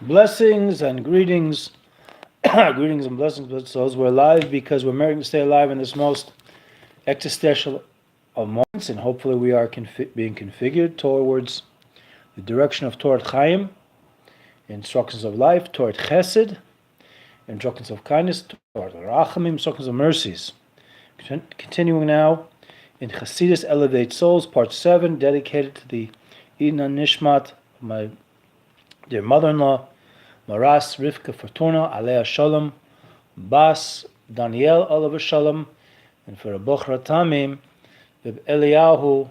Blessings and greetings, greetings and blessings, but souls. We're alive because we're meriting to stay alive in this most existential of moments, and hopefully we are being configured towards the direction of Torah Chaim, instructions of life, Torah Chesed, instructions of kindness, Torah Rachamim, instructions of mercies. Continuing now in Chassidus Elevate Souls, Part 7, dedicated to the Ina Nishmat, my dear mother-in-law, Maras Rivka Fortuna, Alea Shalom, Bas Daniel Olav Shalom, and for Bochra Tamim, Eliyahu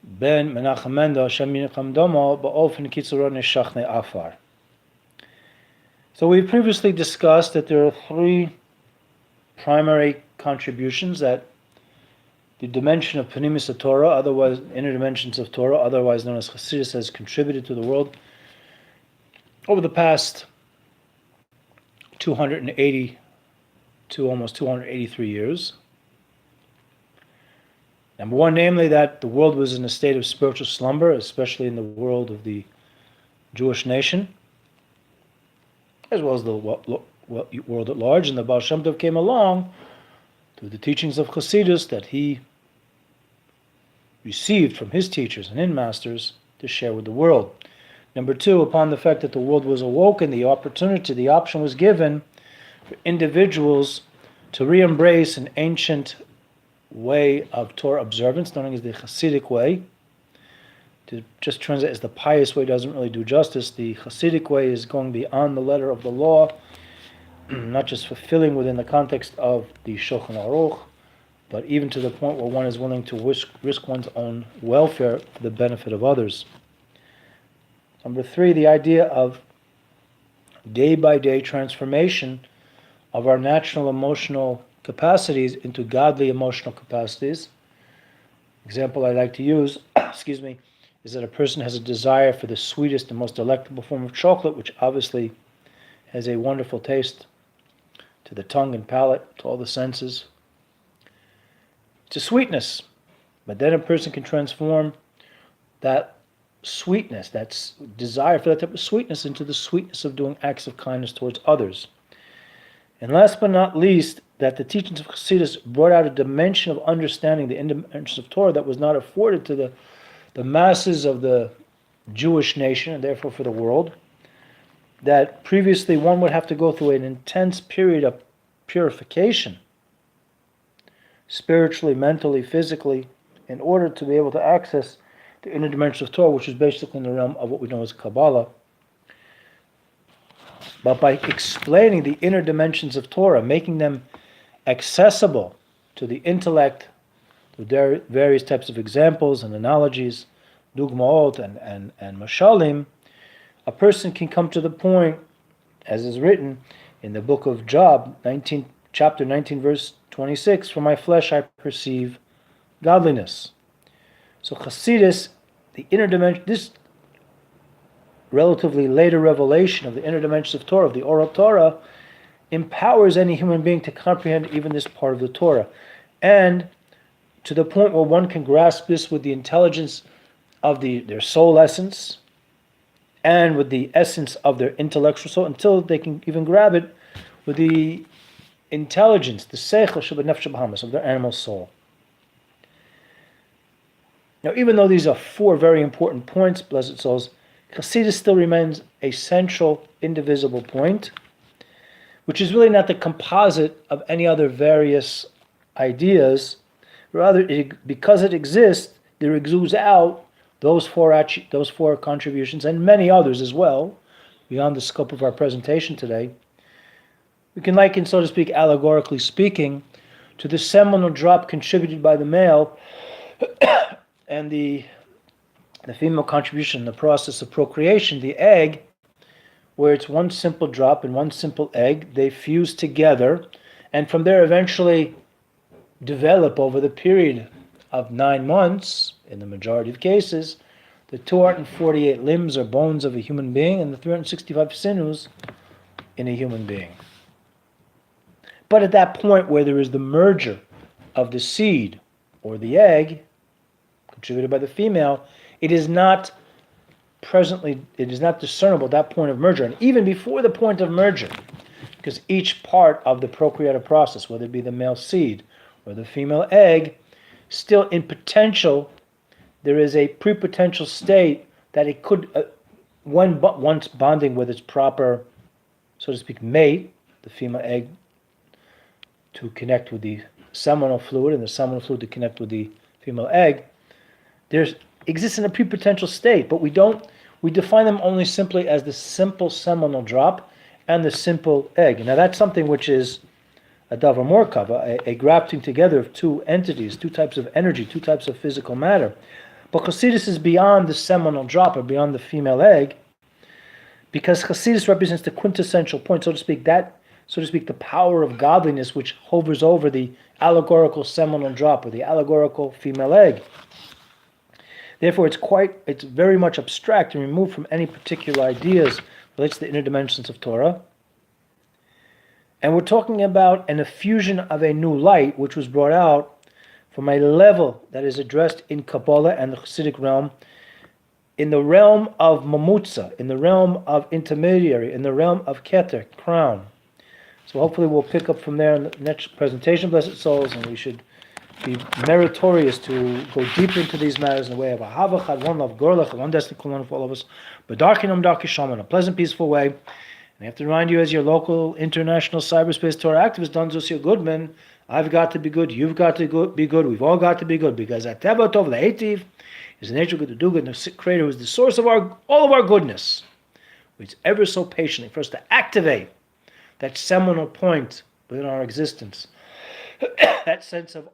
Ben Menachem Mendel, Hashem Yinacham Domo, Ba'ofen Kitzurah Neshachne Afar. So we previously discussed that there are three primary contributions that the dimension of Panimis Torah, otherwise inner dimensions of Torah, otherwise known as Chassidus, has contributed to the world over the past 280 to almost 283 years. Number one, namely that the world was in a state of spiritual slumber, especially in the world of the Jewish nation, as well as the world at large. And the Baal Shem Tov came along through the teachings of Chassidus that he received from his teachers and in-masters to share with the world. Number two, upon the fact that the world was awoken, the option was given for individuals to re-embrace an ancient way of Torah observance, known as the Hasidic way. To just translate as the pious way doesn't really do justice. The Hasidic way is going beyond the letter of the law, not just fulfilling within the context of the Shulchan Aruch, but even to the point where one is willing to risk one's own welfare for the benefit of others. Number three, the idea of day-by-day transformation of our natural emotional capacities into godly emotional capacities. Example I like to use, is that a person has a desire for the sweetest and most delectable form of chocolate, which obviously has a wonderful taste to the tongue and palate, to all the senses, to sweetness. But then a person can transform that sweetness, that desire for that type of sweetness, into the sweetness of doing acts of kindness towards others. And last but not least, that the teachings of Chassidus brought out a dimension of understanding the dimensions of Torah that was not afforded to the masses of the Jewish nation, and therefore for the world, that previously one would have to go through an intense period of purification, spiritually, mentally, physically, in order to be able to access the inner dimension of Torah, which is basically in the realm of what we know as Kabbalah. But by explaining the inner dimensions of Torah, making them accessible to the intellect, through various types of examples and analogies, dugmaot and mashalim, a person can come to the point, as is written in the book of Job, chapter 19, verse 26, "For my flesh I perceive godliness." So Chassidus, the inner dimension, this relatively later revelation of the inner dimensions of Torah, of the oral Torah, empowers any human being to comprehend even this part of the Torah. And to the point where one can grasp this with the intelligence of their soul essence and with the essence of their intellectual soul, until they can even grab it with the intelligence, the seichel shebenefesh bahamas, of their animal soul. Now, even though these are four very important points, blessed souls, Chassidus still remains a central, indivisible point, which is really not the composite of any other various ideas. Rather, because it exists, there exudes out those four contributions, and many others as well, beyond the scope of our presentation today. We can liken, so to speak, allegorically speaking, to the seminal drop contributed by the male and the female contribution in the process of procreation, the egg, where it's one simple drop and one simple egg, they fuse together, and from there eventually develop over the period of 9 months, in the majority of cases, the 248 limbs or bones of a human being and the 365 sinews in a human being. But at that point where there is the merger of the seed or the egg, contributed by the female, it is not presently, it is not discernible at that point of merger. And even before the point of merger, because each part of the procreative process, whether it be the male seed or the female egg, still in potential, there is a pre-potential state that it could, once bonding with its proper, so to speak, mate, the female egg, to connect with the seminal fluid, and the seminal fluid to connect with the female egg, there's exists in a pre-potential state, but we define them only simply as the simple seminal drop and the simple egg. Now that's something which is a davar morkava, a grafting together of two entities, two types of energy, two types of physical matter. But Chassidus is beyond the seminal drop, or beyond the female egg, because Chassidus represents the quintessential point, so to speak, the power of godliness which hovers over the allegorical seminal drop or the allegorical female egg. Therefore, it's very much abstract and removed from any particular ideas, relates to the inner dimensions of Torah. And we're talking about an effusion of a new light, which was brought out from a level that is addressed in Kabbalah and the Chassidic realm, in the realm of Mamutza, in the realm of intermediary, in the realm of Keter, crown. So hopefully we'll pick up from there in the next presentation, Blessed Souls, and we should be meritorious to go deeper into these matters in the way of a havachad, one love, gorlach, one destiny for all of us, but darkinum darkisham, in a pleasant, peaceful way. And I have to remind you, as your local international cyberspace Torah activist, Don Zusia Goodman, I've got to be good, you've got to be good, we've all got to be good, because at Teva Tov, the Eitiv, is the nature of good to do good, and the Creator who is the source of all of our goodness, waits ever so patiently for us to activate that seminal point within our existence, that sense of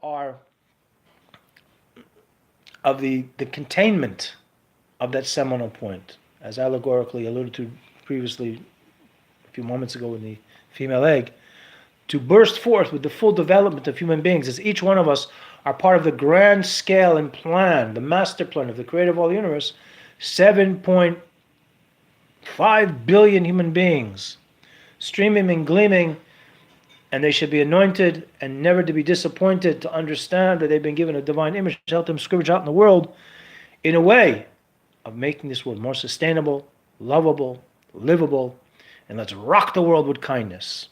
the containment of that seminal point, as allegorically alluded to previously a few moments ago in the female egg, to burst forth with the full development of human beings, as each one of us are part of the grand scale and plan, the master plan of the Creator of all the universe. 7.5 billion human beings, streaming and gleaming, and they should be anointed and never to be disappointed, to understand that they've been given a divine image to help them scourge out in the world in a way of making this world more sustainable, lovable, livable, and let's rock the world with kindness.